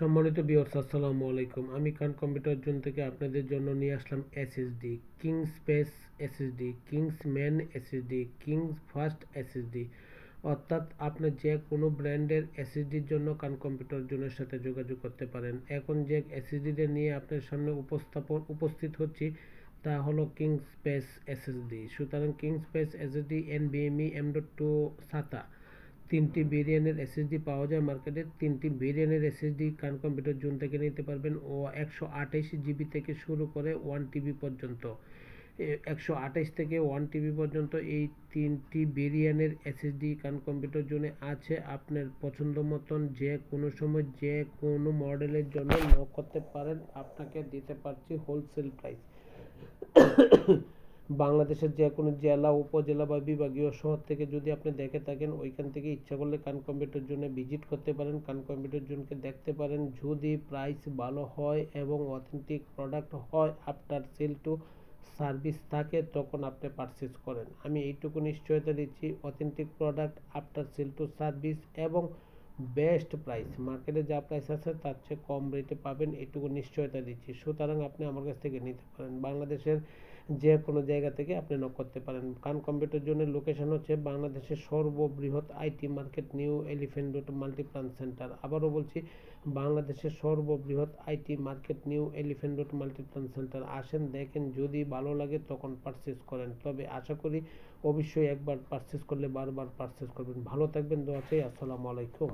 সম্মানিত ভিউয়ার্স, আসসালামু আলাইকুম। আমি খান কম্পিউটার জোন থেকে আপনাদের জন্য নিয়ে আসলাম SSD king space SSD, kings man SSD, kings first SSD. অর্থাৎ আপনি যে কোনো ব্র্যান্ডের এসএসডির জন্য খান কম্পিউটার জোনের সাথে যোগাযোগ করতে পারেন। এখন যে এসএসডিটা নিয়ে আপনার সামনে উপস্থিত হচ্ছি তা হলো কিং স্পেস এসএসডি। সুতরাং king space SSD NVMe M.2 SATA তিনটি ভেরিয়েন্টের এসএসডি পাওয়া যায় মার্কেটে। তিনটি ভেরিয়েন্টের এসএসডি খান কম্পিউটার জোন থেকে নিতে পারবেন ও 128 জিবি থেকে শুরু করে 1 টিবি পর্যন্ত। 128 থেকে 1 টিবি পর্যন্ত এই তিনটি ভেরিয়েন্টের এসএসডি খান কম্পিউটার জোনে আছে। আপনার পছন্দ মতন যে কোনো সময় যে কোনো মডেলের জন্য নক করতে পারেন, আপনাকে দিতে পারছি হোলসেল প্রাইস। বাংলাদেশের যে কোনো জেলা, উপজেলা বা বিভাগীয় শহর থেকে যদি আপনি দেখে থাকেন, ওইখান থেকে ইচ্ছা করলে খান কম্পিউটার জোনে ভিজিট করতে পারেন, খান কম্পিউটার জোনকে দেখতে পারেন। যদি প্রাইস ভালো হয় এবং অথেন্টিক প্রোডাক্ট হয়, আফটার সেল টু সার্ভিস থাকে, তখন আপনি পারচেজ করেন। আমি এইটুকু নিশ্চয়তা দিচ্ছি, authentic product, after sale to service এবং বেস্ট প্রাইস, মার্কেটে যা প্রাইস আছে তার চেয়ে কম রেটে পাবেন, এটুকু নিশ্চয়তা দিচ্ছি। সুতরাং আপনি আমার কাছ থেকে নিতে পারেন, বাংলাদেশের যে কোনো জায়গা থেকে আপনি নক করতে পারেন। খান কম্পিউটার জোনের লোকেশন হচ্ছে বাংলাদেশের সর্ববৃহৎ IT market, new elephant road Multiplan centre. আবারও বলছি, বাংলাদেশের সর্ববৃহৎ IT market, new elephant road Multiplan centre. আসেন, দেখেন, যদি ভালো লাগে তখন পারচেজ করেন। তবে আশা করি অবশ্যই একবার পারচেজ করলে বারবার পারচেজ করবেন। ভালো থাকবেন, দোয়া চাই। আসসালামু আলাইকুম।